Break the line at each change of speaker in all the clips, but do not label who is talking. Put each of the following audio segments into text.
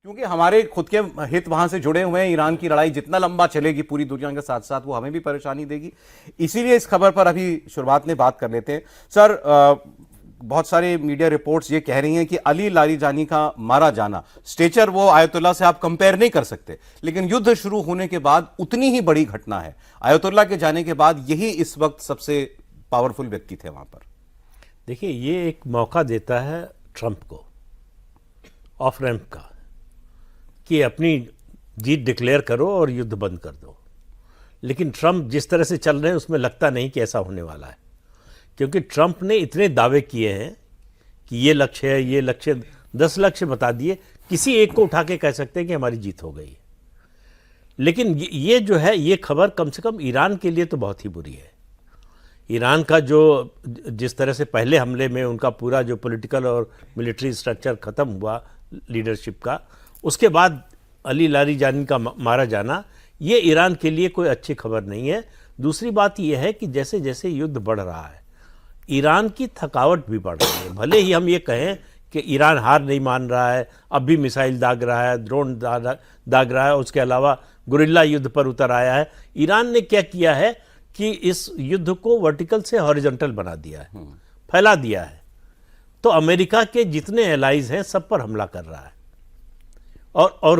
क्योंकि हमारे खुद के हित वहां से जुड़े हुए हैं। ईरान की लड़ाई जितना लंबा चलेगी पूरी दुनिया के साथ साथ वो हमें भी परेशानी देगी। इसीलिए इस खबर पर अभी शुरुआत में बात कर लेते हैं। सर, बहुत सारे मीडिया रिपोर्ट्स ये कह रही हैं कि अली लारीजानी का मारा जाना, स्टेचर वो आयतुल्ला से आप कंपेयर नहीं कर सकते, लेकिन युद्ध शुरू होने के बाद उतनी ही बड़ी घटना है। आयतुल्ला के जाने के बाद यही इस वक्त सबसे पावरफुल व्यक्ति थे वहां पर।
देखिए, ये एक मौका देता है ट्रंप को ऑफ रैंप का कि अपनी जीत डिक्लेयर करो और युद्ध बंद कर दो। लेकिन ट्रंप जिस तरह से चल रहे हैं उसमें लगता नहीं कि ऐसा होने वाला है, क्योंकि ट्रंप ने इतने दावे किए हैं कि ये लक्ष्य है, ये लक्ष्य, 10 लक्ष्य बता दिए, किसी एक को उठा के कह सकते हैं कि हमारी जीत हो गई है। लेकिन ये जो है, ये खबर कम से कम ईरान के लिए तो बहुत ही बुरी है। ईरान का जो जिस तरह से पहले हमले में उनका पूरा जो पॉलिटिकल और मिलिट्री स्ट्रक्चर ख़त्म हुआ लीडरशिप का, उसके बाद अली लारीजानी का मारा जाना, ये ईरान के लिए कोई अच्छी खबर नहीं है। दूसरी बात यह है कि जैसे जैसे युद्ध बढ़ रहा है, ईरान की थकावट भी बढ़ रही है। भले ही हम ये कहें कि ईरान हार नहीं मान रहा है, अब भी मिसाइल दाग रहा है, ड्रोन दाग रहा है, उसके अलावा गुरिल्ला युद्ध पर उतर आया है। ईरान ने क्या किया है कि इस युद्ध को वर्टिकल से हॉरिजॉन्टल बना दिया है, फैला दिया है। तो अमेरिका के जितने एलाइज हैं सब पर हमला कर रहा है और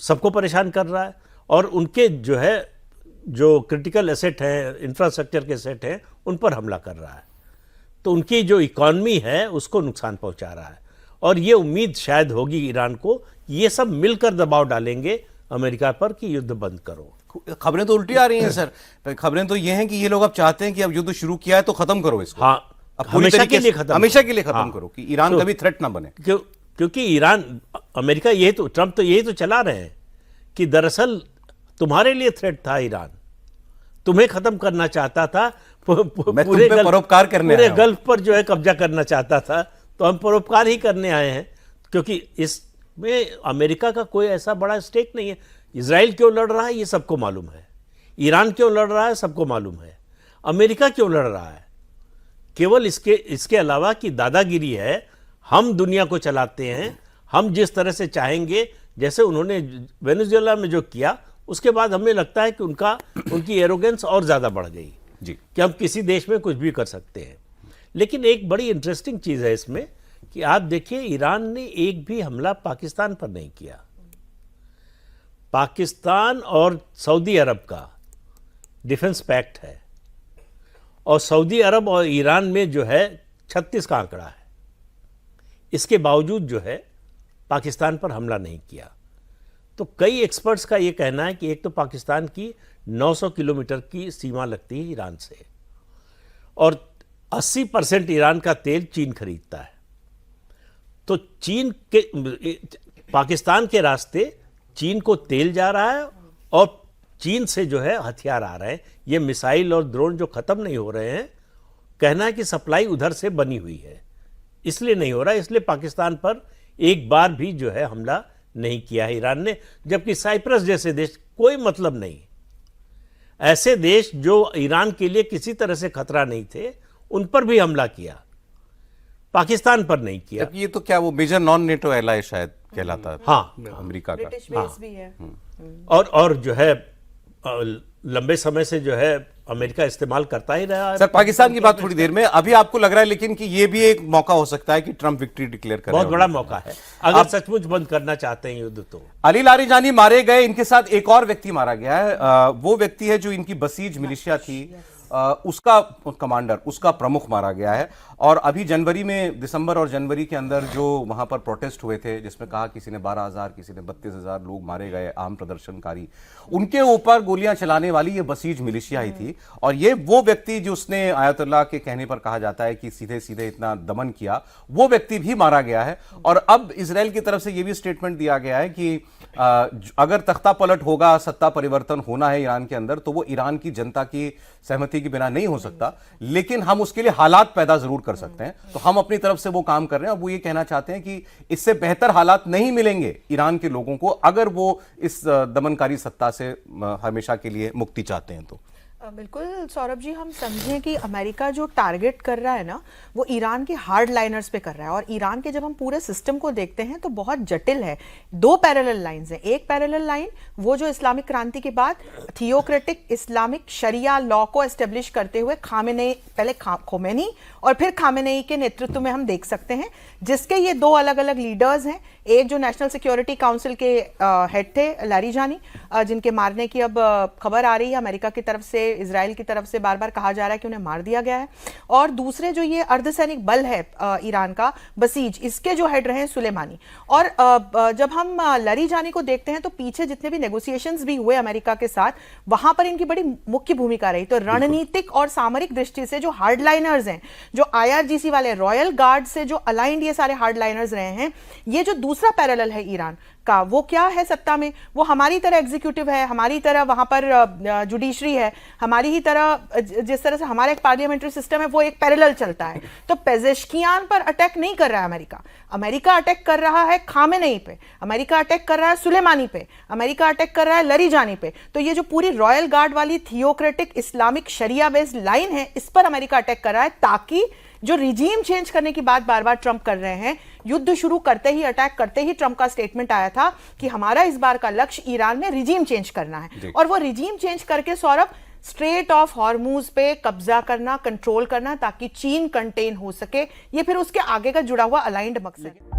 सबको परेशान कर रहा है, और उनके जो क्रिटिकल एसेट हैं, इंफ्रास्ट्रक्चर के एसेट हैं, उन पर हमला कर रहा है। तो उनकी जो इकॉनमी है उसको नुकसान पहुंचा रहा है। और ये उम्मीद शायद होगी ईरान को, ये सब मिलकर दबाव डालेंगे अमेरिका पर कि युद्ध बंद करो।
खबरें तो उल्टी आ रही हैं सर। खबरें तो ये हैं कि ये लोग अब चाहते हैं कि अब युद्ध शुरू किया है तो खत्म करो इसको।
हाँ, हमेशा के लिए खत्म
करो कि ईरान कभी थ्रेट ना बने।
क्योंकि ईरान, अमेरिका, यही तो ट्रंप तो यही तो चला रहे हैं कि दरअसल तुम्हारे लिए थ्रेट था ईरान, तुम्हें खत्म करना चाहता था, पूरे गल्फ पर जो है कब्जा करना चाहता था, तो हम परोपकार ही करने आए हैं। क्योंकि इसमें अमेरिका का कोई ऐसा बड़ा स्टेक नहीं है। इजराइल क्यों लड़ रहा है ये सबको मालूम है, ईरान क्यों लड़ रहा है सबको मालूम है, अमेरिका क्यों लड़ रहा है केवल इसके अलावा कि दादागिरी है, हम दुनिया को चलाते हैं, हम जिस तरह से चाहेंगे, जैसे उन्होंने वेनेजुएला में जो किया, उसके बाद हमें लगता है कि उनकी एरोगेंस और ज़्यादा बढ़ गई
जी,
कि हम किसी देश में कुछ भी कर सकते हैं। लेकिन एक बड़ी इंटरेस्टिंग चीज़ है इसमें कि आप देखिए, ईरान ने एक भी हमला पाकिस्तान पर नहीं किया। पाकिस्तान और सऊदी अरब का डिफेंस पैक्ट है, और सऊदी अरब और ईरान में जो है 36 का आंकड़ा है। इसके बावजूद जो है पाकिस्तान पर हमला नहीं किया। तो कई एक्सपर्ट्स का ये कहना है कि एक तो पाकिस्तान की 900 किलोमीटर की सीमा लगती है ईरान से, और 80% ईरान का तेल चीन खरीदता है। तो पाकिस्तान के रास्ते चीन को तेल जा रहा है, और चीन से जो है हथियार आ रहे हैं। ये मिसाइल और ड्रोन जो ख़त्म नहीं हो रहे हैं, कहना है कि सप्लाई उधर से बनी हुई है, इसलिए नहीं हो रहा है। इसलिए पाकिस्तान पर एक बार भी जो है हमला नहीं किया है ईरान ने, जबकि साइप्रस जैसे देश कोई मतलब नहीं, ऐसे देश जो ईरान के लिए किसी तरह से खतरा नहीं थे, उन पर भी हमला किया, पाकिस्तान पर नहीं किया।
ये तो क्या वो मेजर नॉन नेटो एलाय शायद कहलाता है,
हाँ,
अमेरिका का।
बेस भी है।
और जो है लंबे समय से जो है अमेरिका इस्तेमाल करता ही रहा है।
सर, पाकिस्तान की बात थोड़ी देर में, अभी आपको लग रहा है लेकिन कि ये भी एक मौका हो सकता है कि ट्रंप विक्ट्री डिक्लेयर करे?
बहुत बड़ा मौका है अगर सचमुच बंद करना चाहते हैं युद्ध तो।
अली लारीजानी मारे गए, इनके साथ एक और व्यक्ति मारा गया है। वो व्यक्ति है जो इनकी बसीज मिलिशिया थी, उसका कमांडर, उसका प्रमुख मारा गया है। और अभी दिसंबर और जनवरी के अंदर जो वहां पर प्रोटेस्ट हुए थे, जिसमें कहा किसी ने 12,000, किसी ने 32,000 लोग मारे गए, आम प्रदर्शनकारी, उनके ऊपर गोलियां चलाने वाली ये बसीज मिलिशिया ही थी। और ये वो व्यक्ति जो उसने आयतुल्लाह के कहने पर कहा जाता है कि सीधे सीधे इतना दमन किया, वो व्यक्ति भी मारा गया है। और अब इजराइल की तरफ से यह भी स्टेटमेंट दिया गया है कि अगर तख्ता पलट होगा, सत्ता परिवर्तन होना है ईरान के अंदर, तो वो ईरान की जनता की सहमति के बिना नहीं हो सकता, लेकिन हम उसके लिए हालात पैदा जरूर कर सकते हैं। तो हम अपनी तरफ से वो काम कर रहे हैं। अब वो ये कहना चाहते हैं कि इससे बेहतर हालात नहीं मिलेंगे ईरान के लोगों को अगर वो इस दमनकारी सत्ता से हमेशा के लिए मुक्ति चाहते हैं तो।
बिल्कुल सौरभ जी, हम समझें कि अमेरिका जो टारगेट कर रहा है ना, वो ईरान के हार्ड लाइनर्स पे कर रहा है। और ईरान के जब हम पूरे सिस्टम को देखते हैं तो बहुत जटिल है। दो पैरेलल लाइंस हैं। एक पैरेलल लाइन वो जो इस्लामिक क्रांति के बाद थियोक्रेटिक इस्लामिक शरिया लॉ को एस्टेब्लिश करते हुए पहले खोमेनी और फिर खामेनेई के नेतृत्व में हम देख सकते हैं, जिसके ये दो अलग अलग लीडर्स हैं। एक जो नेशनल सिक्योरिटी काउंसिल के हेड थे लारिजानी, जिनके मारने की अब खबर आ रही है अमेरिका की तरफ से, इजराइल की तरफ से बार बार कहा जा रहा है कि उन्हें मार दिया गया है। और दूसरे जो ये अर्धसैनिक बल है ईरान का बसीज, इसके जो हेड रहे हैं सुलेमानी। और जब हम लारिजानी को देखते हैं तो पीछे जितने भी नेगोशिएशंस भी हुए अमेरिका के साथ, वहां पर इनकी बड़ी मुख्य भूमिका रही। तो रणनीतिक और सामरिक दृष्टि से जो हार्डलाइनर्स हैं, जो IRGC वाले रॉयल गार्ड से जो अलाइंड ये सारे हार्डलाइनर्स रहे हैं, ये जो दूसरा पैरेलल है ईरान का, वो क्या है सत्ता में? वो हमारी तरह एग्जीक्यूटिव है, हमारी तरह वहां पर जुडिशरी है, हमारी ही तरह जिस तरह से हमारा एक पार्लियामेंट्री सिस्टम है, वो एक पैरेलल चलता है। तो पेजेश्कियान पर अटैक नहीं कर रहा है अमेरिका। अमेरिका अटैक कर रहा है खामेनेई पे, अमेरिका अटैक कर रहा है सुलेमानी पे, अमेरिका अटैक कर रहा है लारिजानी पे। तो ये जो पूरी रॉयल गार्ड वाली थियोक्रेटिक इस्लामिक शरिया बेस्ड लाइन है, इस पर अमेरिका अटैक कर रहा है, ताकि जो रिजीम चेंज करने की बात बार बार ट्रंप कर रहे हैं, युद्ध शुरू करते ही, अटैक करते ही ट्रंप का स्टेटमेंट आया था कि हमारा इस बार का लक्ष्य ईरान में रिजीम चेंज करना है। और वो रिजीम चेंज करके सौरभ स्ट्रेट ऑफ हॉर्मूज पे कब्जा करना, कंट्रोल करना, ताकि चीन कंटेन हो सके। ये फिर उसके आगे का जुड़ा हुआ अलाइंड मकसद है।